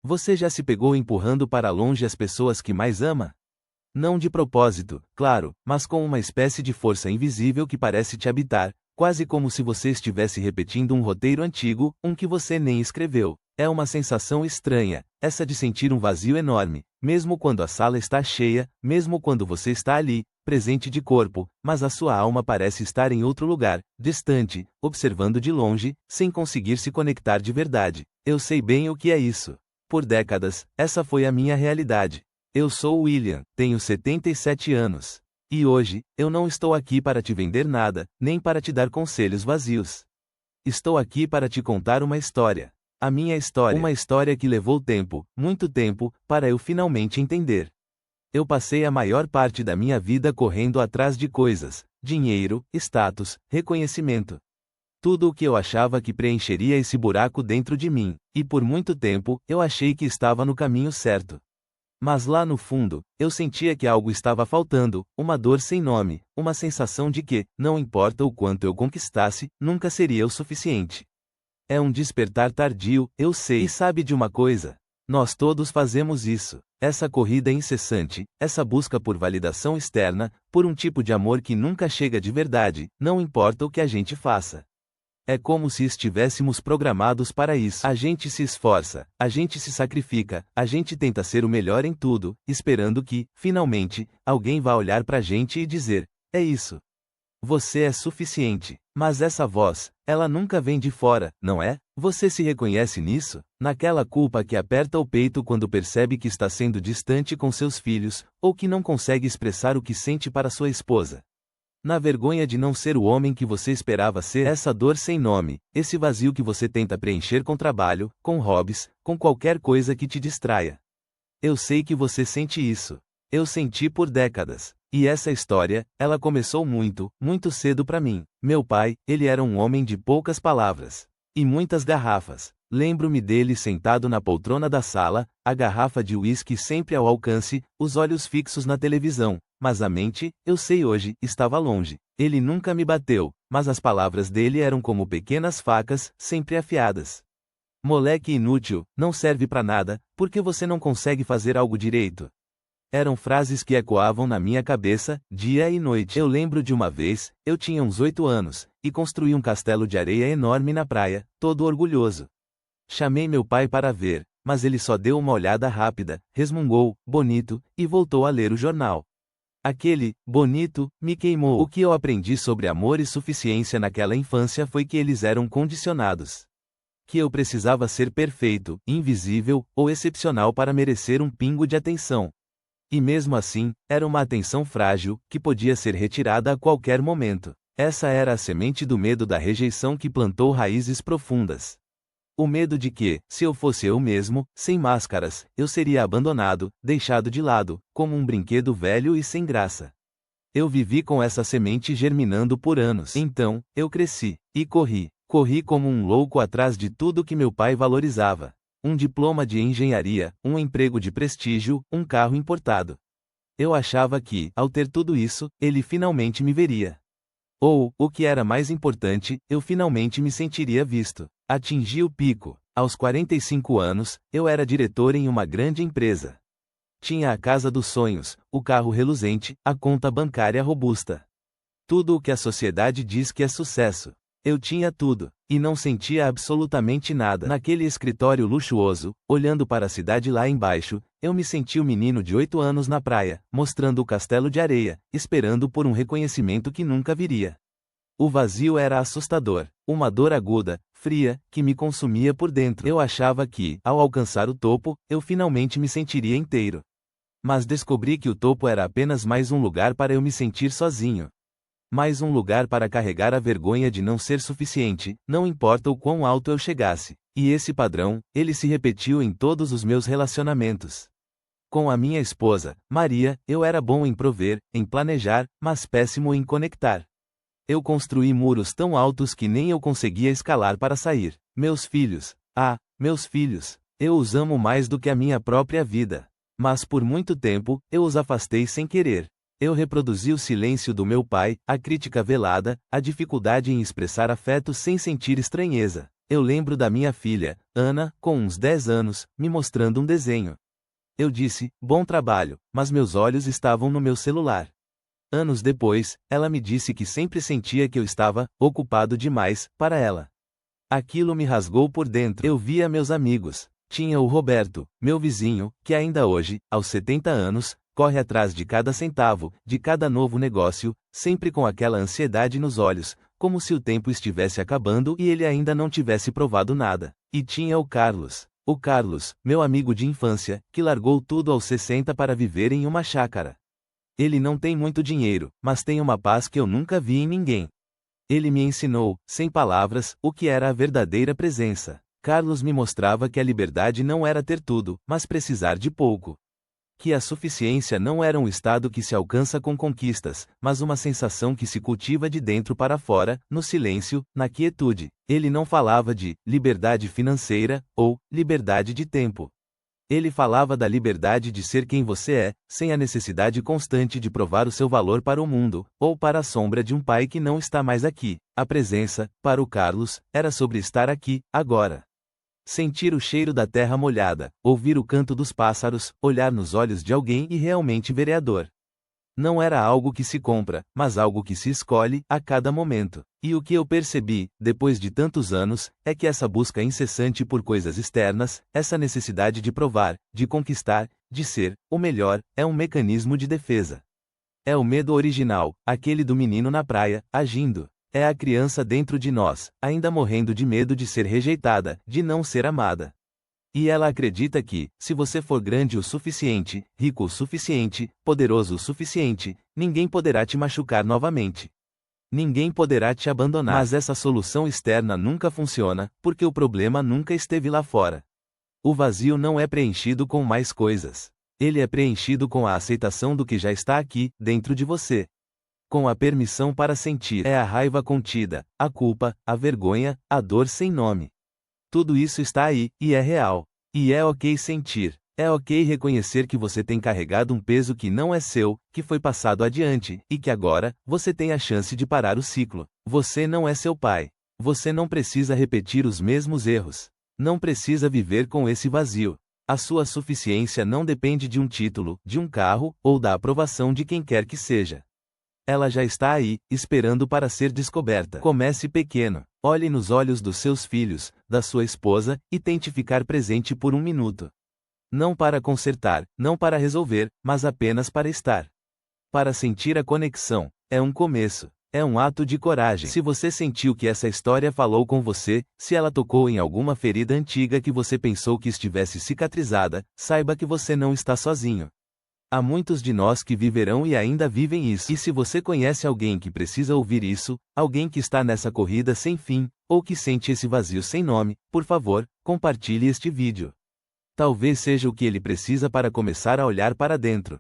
Você já se pegou empurrando para longe as pessoas que mais ama? Não de propósito, claro, mas com uma espécie de força invisível que parece te habitar, quase como se você estivesse repetindo um roteiro antigo, um que você nem escreveu. É uma sensação estranha, essa de sentir um vazio enorme, mesmo quando a sala está cheia, mesmo quando você está ali, presente de corpo, mas a sua alma parece estar em outro lugar, distante, observando de longe, sem conseguir se conectar de verdade. Eu sei bem o que é isso. Por décadas, essa foi a minha realidade. Eu sou William, tenho 77 anos. E hoje, eu não estou aqui para te vender nada, nem para te dar conselhos vazios. Estou aqui para te contar uma história. A minha história. Uma história que levou tempo, muito tempo, para eu finalmente entender. Eu passei a maior parte da minha vida correndo atrás de coisas, dinheiro, status, reconhecimento. Tudo o que eu achava que preencheria esse buraco dentro de mim, e por muito tempo, eu achei que estava no caminho certo. Mas lá no fundo, eu sentia que algo estava faltando, uma dor sem nome, uma sensação de que, não importa o quanto eu conquistasse, nunca seria o suficiente. É um despertar tardio, eu sei. E sabe de uma coisa? Nós todos fazemos isso. Essa corrida incessante, essa busca por validação externa, por um tipo de amor que nunca chega de verdade, não importa o que a gente faça. É como se estivéssemos programados para isso. A gente se esforça, a gente se sacrifica, a gente tenta ser o melhor em tudo, esperando que, finalmente, alguém vá olhar pra gente e dizer: é isso. Você é suficiente. Mas essa voz, ela nunca vem de fora, não é? Você se reconhece nisso? Naquela culpa que aperta o peito quando percebe que está sendo distante com seus filhos, ou que não consegue expressar o que sente para sua esposa? Na vergonha de não ser o homem que você esperava ser? Essa dor sem nome, esse vazio que você tenta preencher com trabalho, com hobbies, com qualquer coisa que te distraia. Eu sei que você sente isso. Eu senti por décadas. E essa história, ela começou muito, muito cedo para mim. Meu pai, ele era um homem de poucas palavras. E muitas garrafas. Lembro-me dele sentado na poltrona da sala, a garrafa de uísque sempre ao alcance, os olhos fixos na televisão. Mas a mente, eu sei hoje, estava longe. Ele nunca me bateu, mas as palavras dele eram como pequenas facas, sempre afiadas. Moleque inútil, não serve pra nada, porque você não consegue fazer algo direito. Eram frases que ecoavam na minha cabeça, dia e noite. Eu lembro de uma vez, eu tinha uns 8 anos, e construí um castelo de areia enorme na praia, todo orgulhoso. Chamei meu pai para ver, mas ele só deu uma olhada rápida, resmungou, bonito, e voltou a ler o jornal. Aquele, bonito, me queimou. O que eu aprendi sobre amor e suficiência naquela infância foi que eles eram condicionados. Que eu precisava ser perfeito, invisível, ou excepcional para merecer um pingo de atenção. E mesmo assim, era uma atenção frágil, que podia ser retirada a qualquer momento. Essa era a semente do medo da rejeição que plantou raízes profundas. O medo de que, se eu fosse eu mesmo, sem máscaras, eu seria abandonado, deixado de lado, como um brinquedo velho e sem graça. Eu vivi com essa semente germinando por anos. Então, eu cresci, e corri. Corri como um louco atrás de tudo que meu pai valorizava. Um diploma de engenharia, um emprego de prestígio, um carro importado. Eu achava que, ao ter tudo isso, ele finalmente me veria. Ou, o que era mais importante, eu finalmente me sentiria visto. Atingi o pico. Aos 45 anos, eu era diretor em uma grande empresa. Tinha a casa dos sonhos, o carro reluzente, a conta bancária robusta. Tudo o que a sociedade diz que é sucesso. Eu tinha tudo, e não sentia absolutamente nada. Naquele escritório luxuoso, olhando para a cidade lá embaixo, eu me senti o menino de 8 anos na praia, mostrando o castelo de areia, esperando por um reconhecimento que nunca viria. O vazio era assustador, uma dor aguda, fria, que me consumia por dentro. Eu achava que, ao alcançar o topo, eu finalmente me sentiria inteiro. Mas descobri que o topo era apenas mais um lugar para eu me sentir sozinho. Mais um lugar para carregar a vergonha de não ser suficiente, não importa o quão alto eu chegasse. E esse padrão, ele se repetiu em todos os meus relacionamentos. Com a minha esposa, Maria, eu era bom em prover, em planejar, mas péssimo em conectar. Eu construí muros tão altos que nem eu conseguia escalar para sair. Meus filhos, meus filhos, eu os amo mais do que a minha própria vida. Mas por muito tempo, eu os afastei sem querer. Eu reproduzi o silêncio do meu pai, a crítica velada, a dificuldade em expressar afeto sem sentir estranheza. Eu lembro da minha filha, Ana, com uns 10 anos, me mostrando um desenho. Eu disse, bom trabalho, mas meus olhos estavam no meu celular. Anos depois, ela me disse que sempre sentia que eu estava ocupado demais para ela. Aquilo me rasgou por dentro. Eu via meus amigos. Tinha o Roberto, meu vizinho, que ainda hoje, aos 70 anos, corre atrás de cada centavo, de cada novo negócio, sempre com aquela ansiedade nos olhos, como se o tempo estivesse acabando e ele ainda não tivesse provado nada. E tinha o Carlos, meu amigo de infância, que largou tudo aos 60 para viver em uma chácara. Ele não tem muito dinheiro, mas tem uma paz que eu nunca vi em ninguém. Ele me ensinou, sem palavras, o que era a verdadeira presença. Carlos me mostrava que a liberdade não era ter tudo, mas precisar de pouco. Que a suficiência não era um estado que se alcança com conquistas, mas uma sensação que se cultiva de dentro para fora, no silêncio, na quietude. Ele não falava de liberdade financeira ou liberdade de tempo. Ele falava da liberdade de ser quem você é, sem a necessidade constante de provar o seu valor para o mundo, ou para a sombra de um pai que não está mais aqui. A presença, para o Carlos, era sobre estar aqui, agora. Sentir o cheiro da terra molhada, ouvir o canto dos pássaros, olhar nos olhos de alguém e realmente vereador. Não era algo que se compra, mas algo que se escolhe, a cada momento. E o que eu percebi, depois de tantos anos, é que essa busca incessante por coisas externas, essa necessidade de provar, de conquistar, de ser o melhor, é um mecanismo de defesa. É o medo original, aquele do menino na praia, agindo. É a criança dentro de nós, ainda morrendo de medo de ser rejeitada, de não ser amada. E ela acredita que, se você for grande o suficiente, rico o suficiente, poderoso o suficiente, ninguém poderá te machucar novamente. Ninguém poderá te abandonar. Mas essa solução externa nunca funciona, porque o problema nunca esteve lá fora. O vazio não é preenchido com mais coisas. Ele é preenchido com a aceitação do que já está aqui, dentro de você. Com a permissão para sentir. É a raiva contida, a culpa, a vergonha, a dor sem nome. Tudo isso está aí, e é real. E é ok sentir. É ok reconhecer que você tem carregado um peso que não é seu, que foi passado adiante, e que agora, você tem a chance de parar o ciclo. Você não é seu pai. Você não precisa repetir os mesmos erros. Não precisa viver com esse vazio. A sua suficiência não depende de um título, de um carro, ou da aprovação de quem quer que seja. Ela já está aí, esperando para ser descoberta. Comece pequeno. Olhe nos olhos dos seus filhos, da sua esposa, e tente ficar presente por um minuto. Não para consertar, não para resolver, mas apenas para estar. Para sentir a conexão. É um começo. É um ato de coragem. Se você sentiu que essa história falou com você, se ela tocou em alguma ferida antiga que você pensou que estivesse cicatrizada, saiba que você não está sozinho. Há muitos de nós que viverão e ainda vivem isso. E se você conhece alguém que precisa ouvir isso, alguém que está nessa corrida sem fim, ou que sente esse vazio sem nome, por favor, compartilhe este vídeo. Talvez seja o que ele precisa para começar a olhar para dentro.